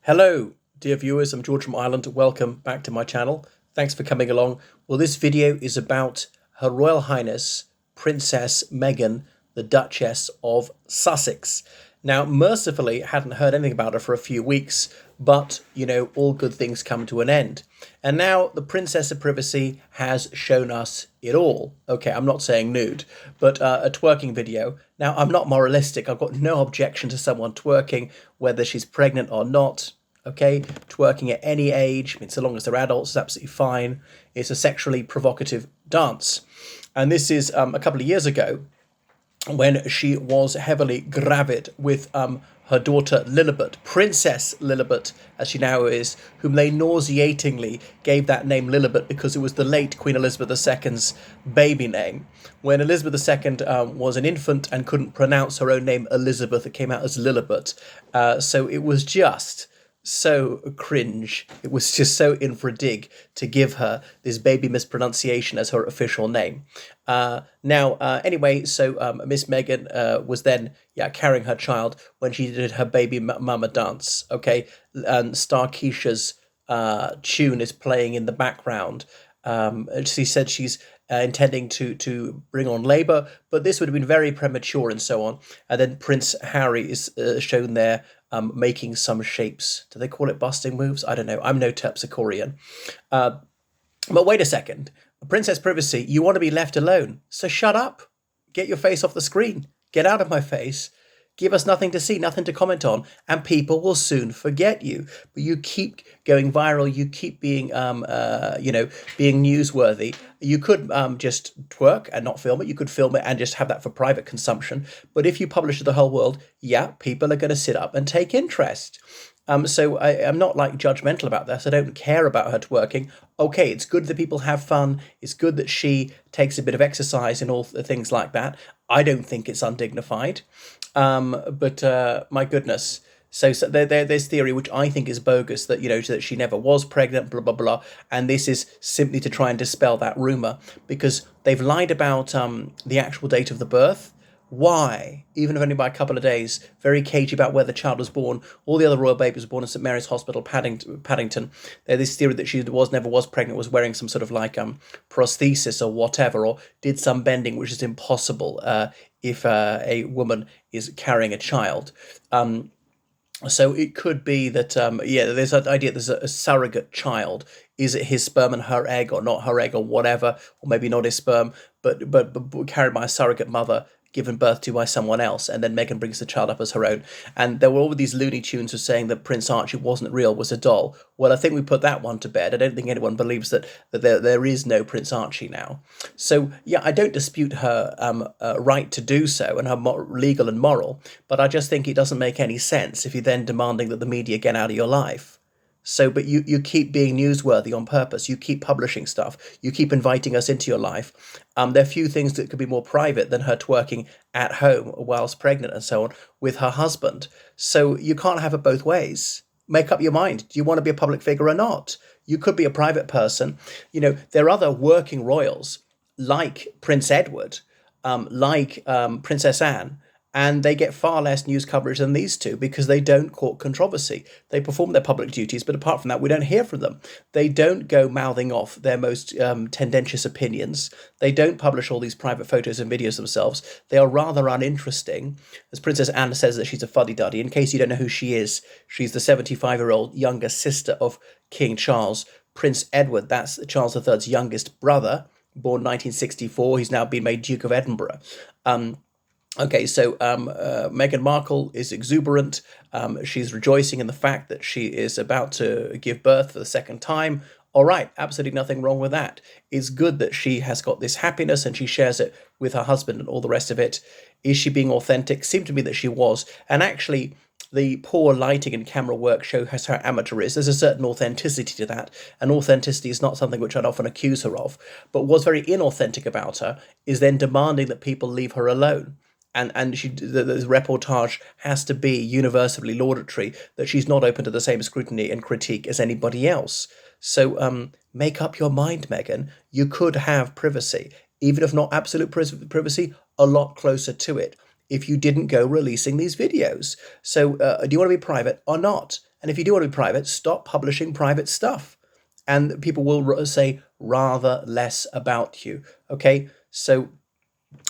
Hello, dear viewers. I'm George from Ireland. Welcome back to my channel. Thanks for coming along. Well, this video is about Her Royal Highness Princess Meghan, the Duchess of Sussex. Now, mercifully, I hadn't heard anything about her for a few weeks, but, all good things come to an end. And now the Princess of Privacy has shown us it all. Okay, I'm not saying nude, but a twerking video. Now, I'm not moralistic. I've got no objection to someone twerking, whether she's pregnant or not. Okay, twerking at any age, I mean, so long as they're adults, is absolutely fine. It's a sexually provocative dance. And this is a couple of years ago when she was heavily gravid with her daughter Lilibet, Princess Lilibet, as she now is, whom they nauseatingly gave that name Lilibet because it was the late Queen Elizabeth II's baby name. When Elizabeth II was an infant and couldn't pronounce her own name Elizabeth, it came out as Lilibet. So it was just so cringe. It was just so in for a dig to give her this baby mispronunciation as her official name. Anyway, so Miss Meghan was then carrying her child when she did her baby mama dance. Okay, and Star Keisha's tune is playing in the background. She said she's intending to bring on labour, but this would have been very premature and so on. And then Prince Harry is shown there making some shapes. Do they call it busting moves? I don't know. I'm no terpsichorean. But wait a second. Princess Privacy, you want to be left alone. So shut up. Get your face off the screen. Get out of my face. Give us nothing to see, nothing to comment on, and people will soon forget you. But you keep going viral. You keep being, being newsworthy. You could just twerk and not film it. You could film it and just have that for private consumption. But if you publish to the whole world, people are going to sit up and take interest. So I'm not judgmental about this. I don't care about her twerking. Okay, it's good that people have fun. It's good that she takes a bit of exercise and all things like that. I don't think it's undignified. But my goodness. So there's theory, which I think is bogus, that, that she never was pregnant, blah, blah, blah. And this is simply to try and dispel that rumour, because they've lied about the actual date of the birth. Why? Even if only by a couple of days. Very cagey about where the child was born. All the other royal babies were born in St Mary's Hospital, Paddington. There's this theory that she never was pregnant, was wearing some sort of prosthesis or whatever, or did some bending, which is impossible if a woman is carrying a child. So it could be that, there's that idea there's a surrogate child. Is it his sperm and her egg, or not her egg, or whatever, or maybe not his sperm, but carried by a surrogate mother, given birth to by someone else, and then Meghan brings the child up as her own. And there were all these Looney Tunes who saying that Prince Archie wasn't real, was a doll. Well, I think we put that one to bed. I don't think anyone believes that there is no Prince Archie now. So, I don't dispute her right to do so, and her legal and moral, but I just think it doesn't make any sense if you're then demanding that the media get out of your life. So, but you keep being newsworthy on purpose. You keep publishing stuff. You keep inviting us into your life. There are few things that could be more private than her twerking at home whilst pregnant and so on with her husband. So you can't have it both ways. Make up your mind. Do you want to be a public figure or not? You could be a private person. There are other working royals like Prince Edward, like Princess Anne, and they get far less news coverage than these two because they don't court controversy. They perform their public duties, but apart from that, we don't hear from them. They don't go mouthing off their most tendentious opinions. They don't publish all these private photos and videos themselves. They are rather uninteresting. As Princess Anne says that she's a fuddy-duddy. In case you don't know who she is, she's the 75-year-old younger sister of King Charles. Prince Edward, that's Charles III's youngest brother, born 1964. He's now been made Duke of Edinburgh. Okay, so Meghan Markle is exuberant. She's rejoicing in the fact that she is about to give birth for the second time. All right, absolutely nothing wrong with that. It's good that she has got this happiness and she shares it with her husband and all the rest of it. Is she being authentic? Seemed to me that she was. And actually, the poor lighting and camera work show us how amateur is. There's a certain authenticity to that, and authenticity is not something which I'd often accuse her of. But what's very inauthentic about her is then demanding that people leave her alone. And the reportage has to be universally laudatory, that she's not open to the same scrutiny and critique as anybody else. So make up your mind, Meghan. You could have privacy, even if not absolute privacy, a lot closer to it. if you didn't go releasing these videos. So do you want to be private or not? And if you do want to be private, stop publishing private stuff. And people will say rather less about you. Okay, so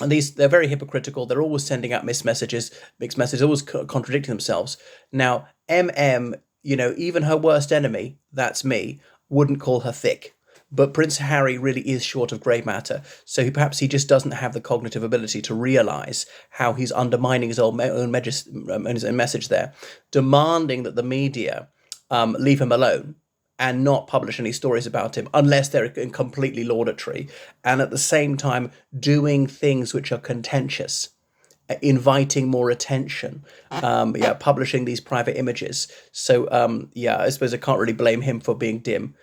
and they're very hypocritical. They're always sending out mixed messages, always contradicting themselves. Now, even her worst enemy, that's me, wouldn't call her thick. But Prince Harry really is short of grey matter, so perhaps he just doesn't have the cognitive ability to realise how he's undermining his own message there, demanding that the media leave him alone and not publish any stories about him unless they're completely laudatory, and at the same time doing things which are contentious, inviting more attention, publishing these private images. So I suppose I can't really blame him for being dim.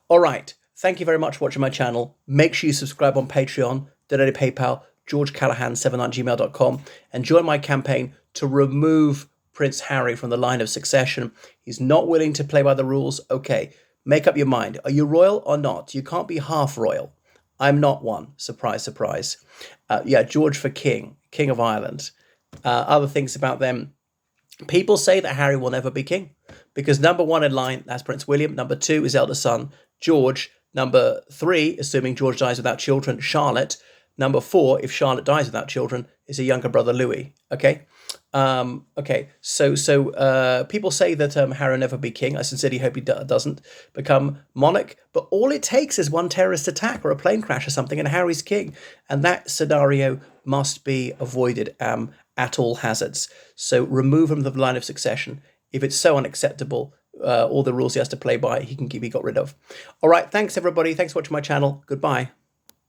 All right. Thank you very much for watching my channel. Make sure you subscribe on Patreon, donate to PayPal, georgecallahan7@gmail.com, and join my campaign to remove Prince Harry from the line of succession. He's not willing to play by the rules. Okay, make up your mind. Are you royal or not? You can't be half royal. I'm not one. Surprise, surprise. George for king of Ireland. Other things about them. People say that Harry will never be king because number one in line, that's Prince William. Number two is eldest son, George. Number three, assuming George dies without children, Charlotte. Number four, if Charlotte dies without children, is a younger brother, Louis. Okay? So people say that Harry will never be king. I sincerely hope he doesn't become monarch. But all it takes is one terrorist attack or a plane crash or something, and Harry's king. And that scenario must be avoided at all hazards. So remove him from the line of succession. If it's so unacceptable, all the rules he has to play by, he can be got rid of. All right, thanks everybody. Thanks for watching my channel. Goodbye.